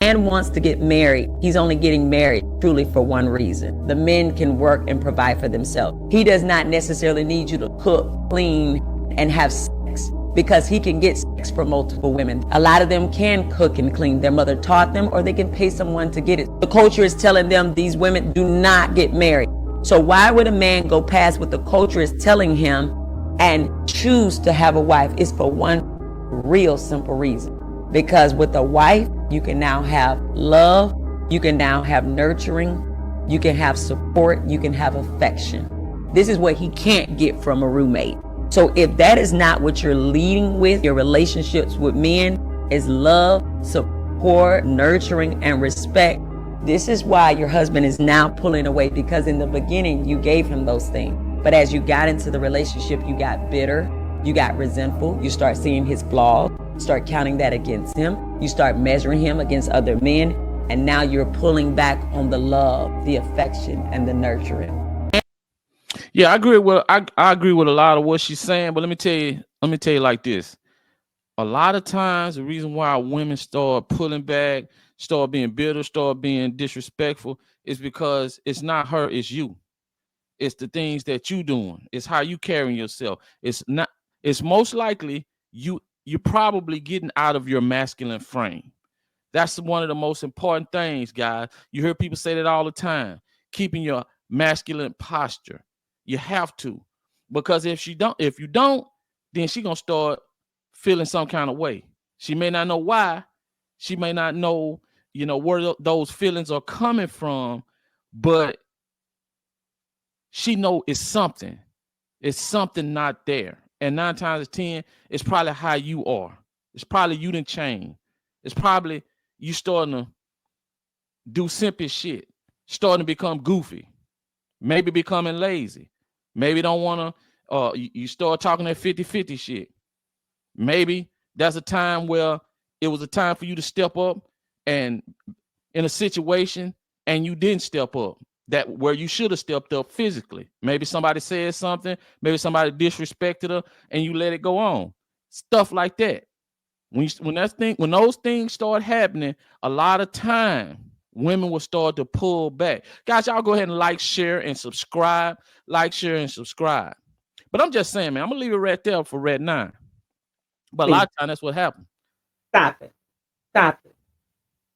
man wants to get married, he's only getting married truly for one reason. The men can work and provide for themselves. He does not necessarily need you to cook, clean, and have sex, because he can get sex from multiple women. A lot of them can cook and clean. Their mother taught them, or they can pay someone to get it. The culture is telling them these women do not get married. So why would a man go past what the culture is telling him and choose to have a wife? It's for one real simple reason. Because with a wife, you can now have love, you can now have nurturing, you can have support, you can have affection. This is what he can't get from a roommate. So if that is not what you're leading with, your relationships with men is love, support, nurturing, and respect, this is why your husband is now pulling away, because in the beginning you gave him those things. But as you got into the relationship, you got bitter, you got resentful, you start seeing his flaws, start counting that against him, you start measuring him against other men, and now you're pulling back on the love, the affection, and the nurturing. Yeah, I agree with I agree with a lot of what she's saying, but let me tell you like this. A lot of times the reason why women start pulling back, start being bitter, start being disrespectful is because it's not her, it's you. It's the things that you doing. It's how you carrying yourself. It's most likely you're probably getting out of your masculine frame. That's one of the most important things, guys. You hear people say that all the time. Keeping your masculine posture. You have to. Because if you don't, then she's gonna start feeling some kind of way. She may not know why. She may not know, where those feelings are coming from, but she know it's something. It's something not there. And 9 times out of 10, it's probably how you are. It's probably you didn't change. It's probably you starting to do simple shit, starting to become goofy, maybe becoming lazy, maybe don't want to, you start talking that 50-50 shit. Maybe that's a time where it was a time for you to step up and in a situation and you didn't step up. That where you should have stepped up physically. Maybe somebody said something, maybe somebody disrespected her, and you let it go on. Stuff like that. When those things start happening, a lot of time women will start to pull back. Guys, y'all go ahead and like, share, and subscribe. Like, share, and subscribe. But I'm just saying, man, I'm gonna leave it right there for Red 9. But Please. a lot of times that's what happens. Stop it. Stop it.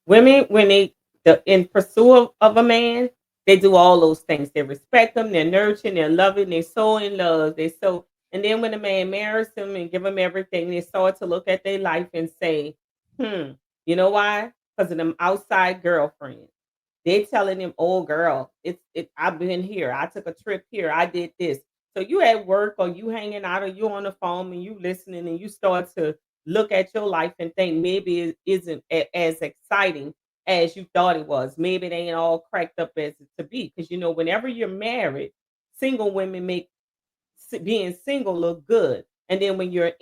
Women, when in pursuit of a man, they do all those things. They respect them, they're nurturing, they're loving, they're so in love, and then when a man marries them and give them everything, they start to look at their life and say, you know why? Because of them outside girlfriends. They telling them, oh girl, I've been here, I took a trip here, I did this. So you at work or you hanging out or you on the phone and you listening and you start to look at your life and think maybe it isn't as exciting as you thought it was. Maybe it ain't all cracked up as it to be. Because whenever you're married, single women make being single look good. And then when you're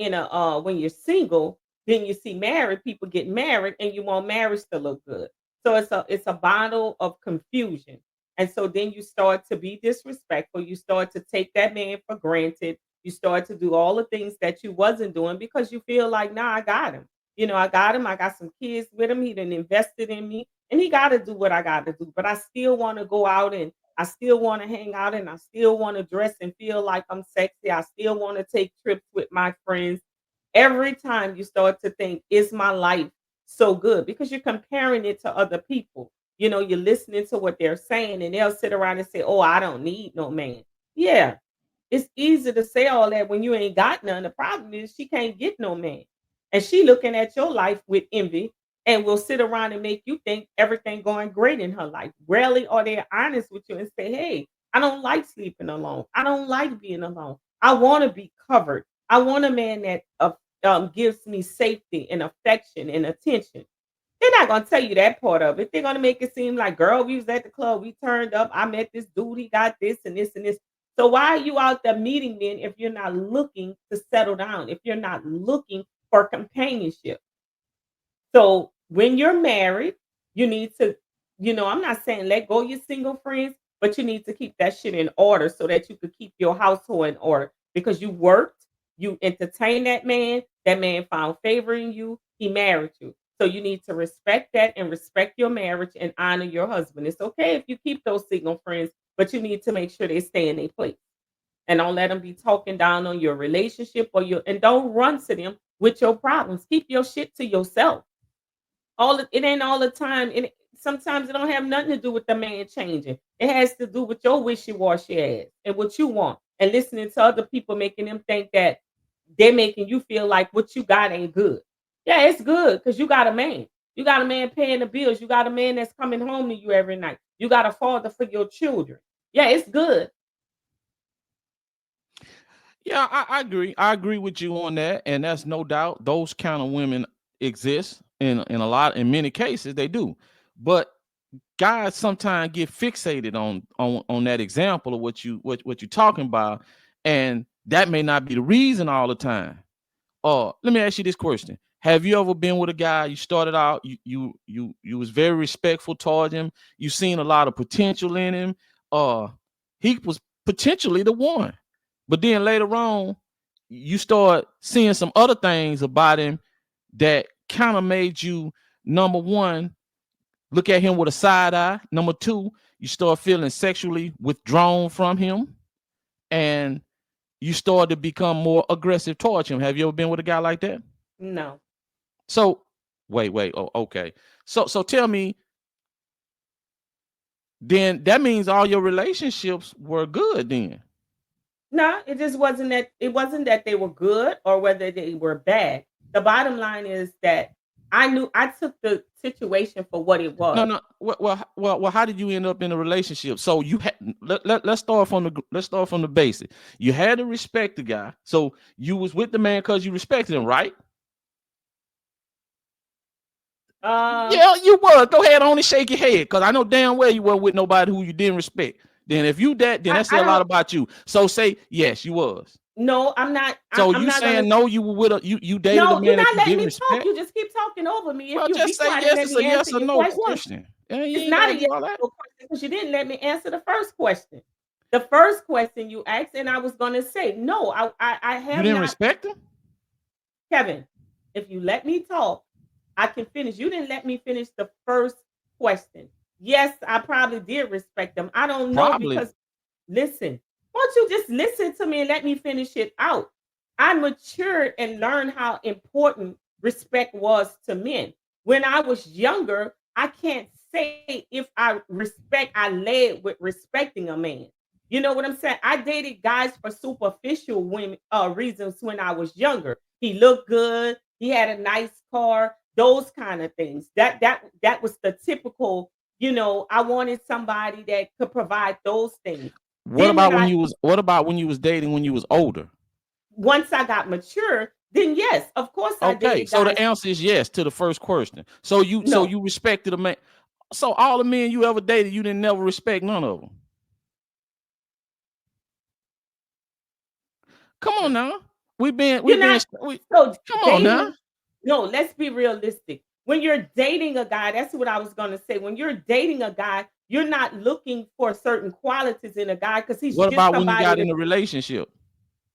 single, then you see married people get married and you want marriage to look good. So it's a bottle of confusion. And so then you start to be disrespectful. You start to take that man for granted. You start to do all the things that you wasn't doing because you feel like, nah, I got him. I got him. I got some kids with him. He done invested in me and he got to do what I got to do. But I still want to go out and I still want to hang out and I still want to dress and feel like I'm sexy. I still want to take trips with my friends. Every time you start to think, is my life so good? Because you're comparing it to other people. You're listening to what they're saying and they'll sit around and say, oh, I don't need no man. Yeah, it's easy to say all that when you ain't got none. The problem is she can't get no man. And she looking at your life with envy and will sit around and make you think everything going great in her life. Rarely are they honest with you and say, hey, I don't like sleeping alone. I don't like being alone. I want to be covered. I want a man that gives me safety and affection and attention. They're not going to tell you that part of it. They're going to make it seem like, girl, we was at the club. We turned up. I met this dude. He got this and this and this. So why are you out there meeting men if you're not looking to settle down, if you're not looking for companionship? So when you're married, you need to, I'm not saying let go of your single friends, but you need to keep that shit in order so that you could keep your household in order because you worked, you entertained that man found favor in you, he married you. So you need to respect that and respect your marriage and honor your husband. It's okay if you keep those single friends, but you need to make sure they stay in their place. And don't let them be talking down on your relationship and don't run to them with your problems. Keep your shit to yourself. It ain't all the time. Sometimes it don't have nothing to do with the man changing. It has to do with your wishy-washy ass and what you want. And listening to other people making them think that they're making you feel like what you got ain't good. Yeah, it's good because you got a man. You got a man paying the bills. You got a man that's coming home to you every night. You got a father for your children. Yeah, it's good. Yeah, I agree. I agree with you on that, and that's no doubt. Those kind of women exist in many cases they do, but guys sometimes get fixated on that example of what you're talking about, and that may not be the reason all the time. Let me ask you this question: have you ever been with a guy? You started out, you was very respectful toward him. You seen a lot of potential in him. He was potentially the one, but then later on, you start seeing some other things about him that kind of made you, number one, look at him with a side eye. Number two, you start feeling sexually withdrawn from him, and you start to become more aggressive towards him. Have you ever been with a guy like that? No. So wait. Oh, okay. So tell me, then that means all your relationships were good then. No, it just wasn't that they were good or whether they were bad. The bottom line is that I took the situation for what it No, was. no. Well. How did you end up in a relationship? So you had let's start from the basic. You had to respect the guy. So you was with the man because you respected him, right? Yeah, you was. Go ahead, only shake your head, because I know damn well you weren't with nobody who you didn't respect. Then if you that, then that say I a lot don't. about you. So say yes, you was. No, I'm not. So I'm you not gonna. saying no, you were with you dated a No, you're man that not you letting didn't me talk. respect? You just keep talking over me. If Well, you be just say quiet and yes. let It's me a yes answer or your no question, question. Yeah, you it's ain't not a gotta do yes all that. or no question because you didn't let me answer the first question. The first question you asked, and I was gonna say no. I You have didn't not, respect him? Kevin. If you let me talk, I can finish. You didn't let me finish the first question. Yes, I probably did respect them. I don't know Probably. because listen, won't you just listen to me and let me finish it out? I matured and learned how important respect was to men. When I was younger, I can't say if I led with respecting a man. You know what I'm saying? I dated guys for superficial women reasons when I was younger. He looked good, he had a nice car, those kind of things. That was the typical, I wanted somebody that could provide those things. What Then about when you was dating when you was older? once I got mature, then yes, of course I Okay, dated so the guys. answer is yes to the first question. So No, you respected a man. So all the men you ever dated, you didn't never respect none of them. Come on no. now. You're not so Come on now. dating. No, let's be realistic. When you're dating a guy, that's what I was going to say. When you're dating a guy, you're not looking for certain qualities in a guy because he's What just about when you somebody got to. in a relationship?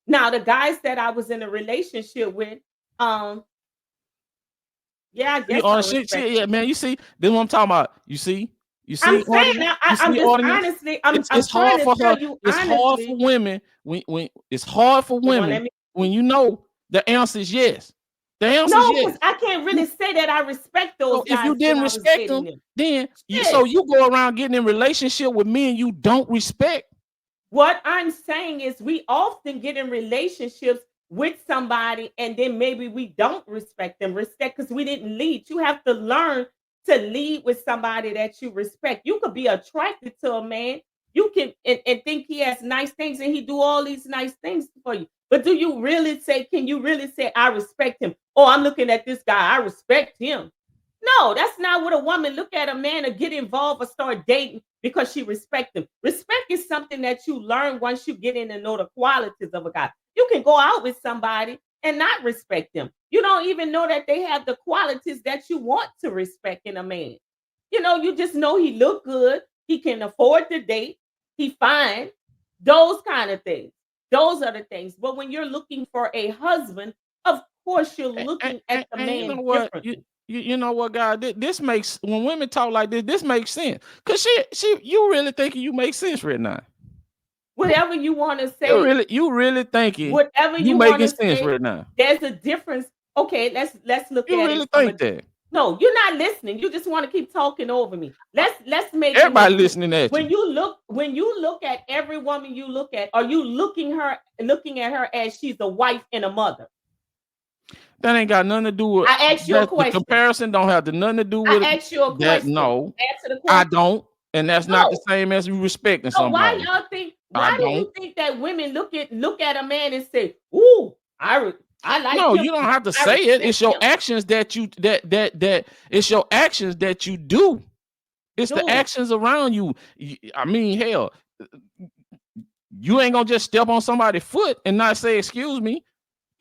Now, the guys that I was in a relationship with, um, yeah, I See, guess I respect yeah, them. man. You see, this is what I'm talking about. You I'm see, saying, audience. I'm just Audience. honestly, I'm It's trying hard to for tell her. you It's hard for honestly. women when it's hard for You're gonna women let me when you know the answer is yes. The answer is No, because yes. I can't really say that I respect So those if guys you when didn't I was respect dating them, them. then Shit. you go around getting in relationship with men you don't respect. What I'm saying is we often get in relationships with somebody and then maybe we don't respect them. Respect because we didn't lead. You have to learn to lead with somebody that you respect. You could be attracted to a man. You can and think he has nice things and he do all these nice things for you. But can you really say I respect him? Oh, I'm looking at this guy. I respect him. No, that's not what a woman look at a man or get involved or start dating because she respect him. Respect is something that you learn once you get in and know the qualities of a guy. You can go out with somebody and not respect them. You don't even know that they have the qualities that you want to respect in a man. You just know he look good, he can afford the date, he fine, those kind of things. Those are the things. But when you're looking for a husband, of course you're And, looking at the and you know man what? differently. You know what, God? This makes, when women talk like this makes sense. Cause you really thinking you make sense right now. Whatever you want to say, You really thinking whatever you you want making to sense say, right now. there's a difference. Okay, let's look You at really it from think that? no, you're not listening. You just want to keep talking over me. Let's make it Everybody make sense. listening at you. When you look at every woman you look at, are you looking at her as she's a wife and a mother? That ain't got nothing to do with I asked you a that. The question. comparison don't have nothing to do with I asked you a that. question. No, Answer the I question. don't. And that's not the No. same as you respecting So why somebody. y'all think? I Why do don't. you think that women look at a man and say, "Ooh, I like No, him. you don't have to I say it. respect It's your him." actions that you that it's your actions that you do. It's the Dude, actions around you. I mean, hell, you ain't gonna just step on somebody's foot and not say excuse me.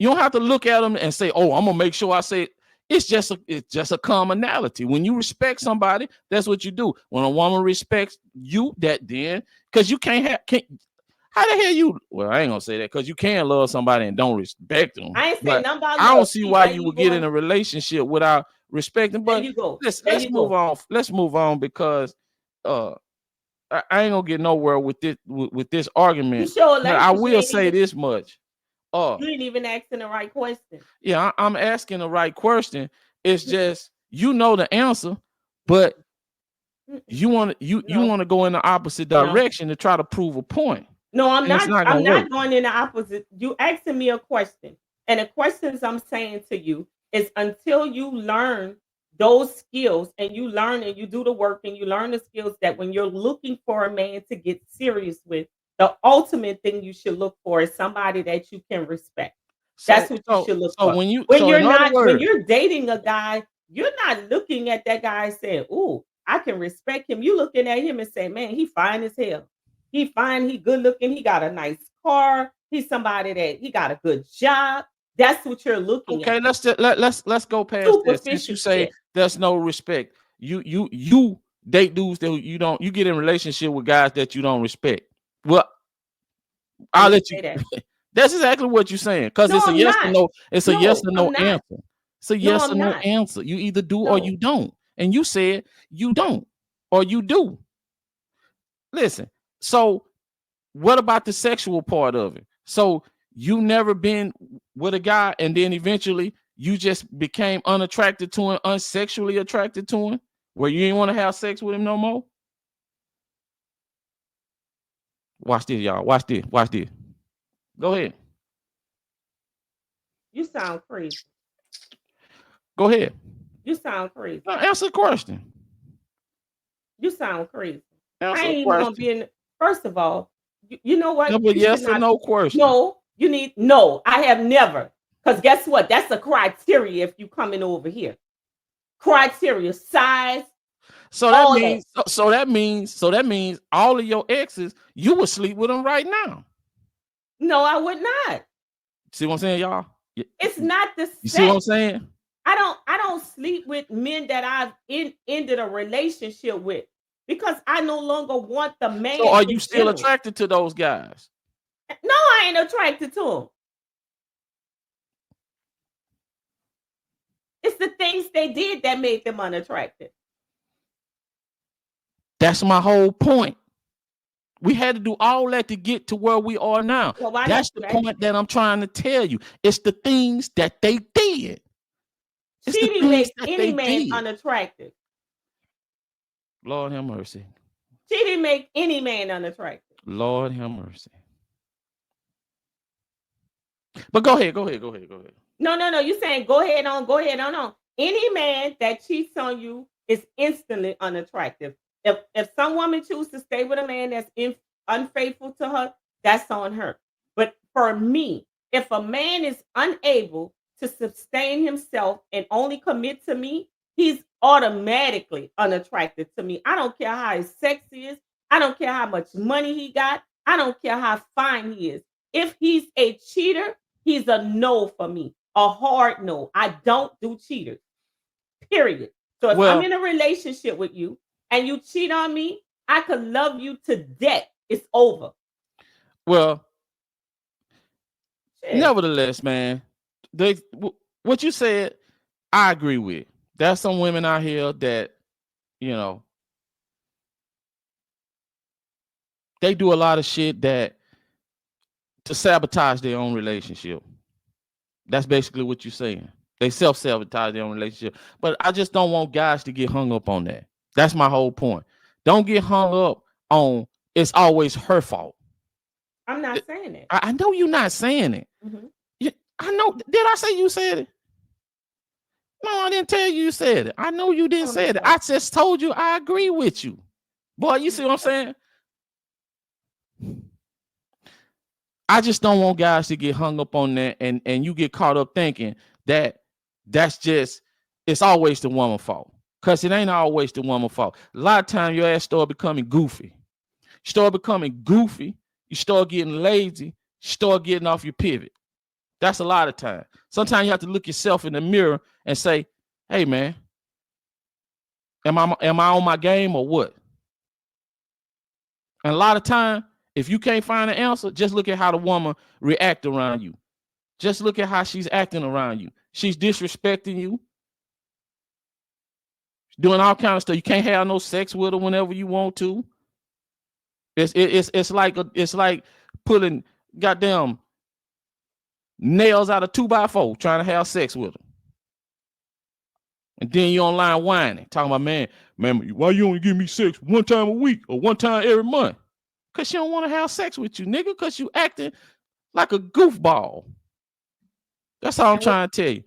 You don't have to look at them and say, "Oh, I'm gonna make sure I say it." It's just a commonality. When you respect somebody, that's what you do. When a woman respects you, that then, because you can't. How the hell you? Well, I ain't gonna say that, because you can love somebody and don't respect them. I ain't saying But nothing about I don't love. see See, why there you you would get go. in a relationship without respecting. There But you go. let's There let's you move go. on. Let's move on, because I ain't gonna get nowhere with this You argument. sure But like I because will say this much. you ain't even asking the right question. Yeah, I'm asking the right question. It's just you know the answer, but you want No, to go in the opposite no. direction to try to prove a point, No, I'm and it's not. not gonna I'm work. not going in the opposite. You asking me a question, and the questions I'm saying to you is until you learn those skills and you learn and you do the work and you learn the skills that when you're looking for a man to get serious with, the ultimate thing you should look for is somebody that you can respect. That's So what you so should look so for. when you When so you're in other not, when words, you're dating a guy, you're not looking at that guy and saying, "Ooh, I can respect him." You looking at him and say, "Man, he fine as hell. He fine, he good looking, he got a nice car, he's somebody that he got a good job." That's what you're looking at. okay, let's go past that. Since you Superficial say shit. there's no respect, you date dudes that you get in relationship with guys that you don't respect. Well, I I'll didn't let you. say that. That's exactly what you're saying, because No, it's a I'm yes or not. no. It's a yes No, or no I'm not. answer. It's a No, yes or I'm no not. answer. You either do or No. you don't. And you said you don't or you do. Listen. So what about the sexual part of it? So you never been with a guy and then eventually you just became unattracted to him, unsexually attracted to him, where you didn't want to have sex with him no more? Watch this, y'all. Watch this. Watch this. Go ahead. You sound crazy. Go ahead. You sound crazy. Answer the question. You sound crazy. I Answer the ain't even gonna question. be in. First of all, you know what? Number You should yes or not. no question. No, you need no. I have never. Because guess what? That's a criteria if you coming over here. Criteria, size, So that all that. means that means all of your exes, you would sleep with them right now. No, I would not. See what I'm saying, y'all? It's not the You see what I'm sex. saying? I don't sleep with men that I've ended a relationship with because I no longer want the So man are you in still general. attracted to those guys? No, I ain't attracted to them. It's the things they did that made them unattractive. That's my whole point. We had to do all that to get to where we are now. Well, why did That's the you ask point that? that I'm trying to tell you. It's the things that they did. It's the Cheating things makes that any they man did. unattractive. Lord have mercy. Cheating make any man unattractive. Lord have mercy. But go ahead. No. You saying go ahead on. Any man that cheats on you is instantly unattractive. If some woman chooses to stay with a man that's unfaithful to her, that's on her. But for me, if a man is unable to sustain himself and only commit to me, he's automatically unattractive to me. I don't care how his sex is. I don't care how much money he got. I don't care how fine he is. If he's a cheater, he's a no for me, a hard no. I don't do cheaters, period. So if I'm Well, in a relationship with you and you cheat on me, I could love you to death. It's over. well, Shit. nevertheless, man, what you said, I agree with. There's some women out here that, you know, they do a lot of shit that to sabotage their own relationship. That's basically what you're saying. They self-sabotage their own relationship. But I just don't want guys to get hung up on that. That's my whole point. Don't get hung up on it's always her fault. I'm not saying it. I know you're not saying it. I know. Did I say you said it? No, I didn't tell you said it. I know you didn't say it. I just told you I agree with you. Boy, you see what I'm saying? I just don't want guys to get hung up on that and you get caught up thinking that that's just, it's always the woman's fault. Because it ain't always the woman's fault. A lot of times your ass start becoming goofy. You start becoming goofy. You start getting lazy. You start getting off your pivot. That's a lot of time. Sometimes you have to look yourself in the mirror and say, hey, man, am I on my game or what? And a lot of time, if you can't find an answer, just look at how the woman react around you. Just look at how she's acting around you. She's disrespecting you. Doing all kinds of stuff. You can't have no sex with her whenever you want to. It's like pulling goddamn nails out of 2x4 trying to have sex with her. And then you online whining, talking about, man, why you only give me sex one time a week or one time every month? Because she don't want to have sex with you, nigga, because you acting like a goofball. That's all I'm trying to tell you.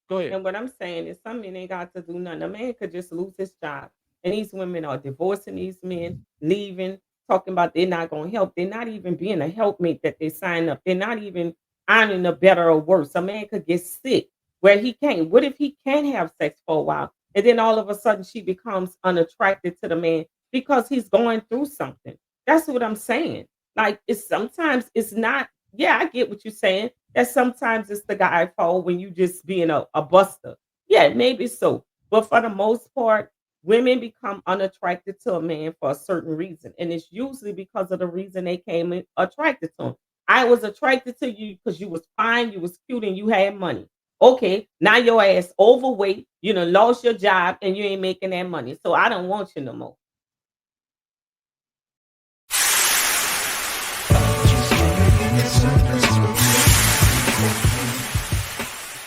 Go ahead. And what I'm saying is some men ain't got to do nothing. A man could just lose his job. And these women are divorcing these men, leaving, talking about they're not going to help. They're not even being a helpmate that they sign up. They're not even earning a better or worse. A man could get sick where he can't. What if he can't have sex for a while? And then all of a sudden she becomes unattracted to the man because he's going through something. That's what I'm saying. Like sometimes it's not, yeah, I get what you're saying. That sometimes it's the guy's fault when you just being a buster. Yeah, maybe so. But for the most part, women become unattracted to a man for a certain reason. And it's usually because of the reason they came attracted to him. I was attracted to you because you was fine, you was cute, and you had money. Okay, now your ass overweight, you done lost your job and you ain't making that money. So I don't want you no more.